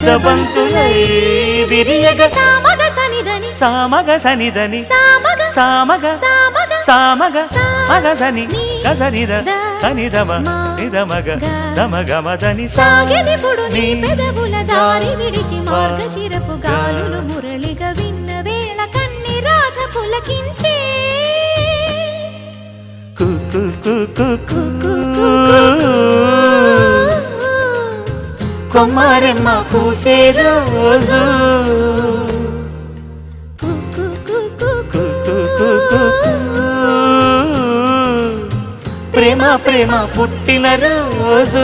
ముద్దబంతులై విరియగ సామగ సనిదని సామగ సనిదని సామగ సామగ సామగ సామగ మగ సని గసనిద సనిదమ నిదమగ దమగమదని సాగెనిపుడు నీ పెదవుల దారి విడిచి మార్గశిరపు గాలులు మురళిగా విన్న వేళ కన్ని రాధ పులకించే కొమ్మారెమ్మ పూసే రోజు ప్రేమ ప్రేమ పుట్టిన రోజు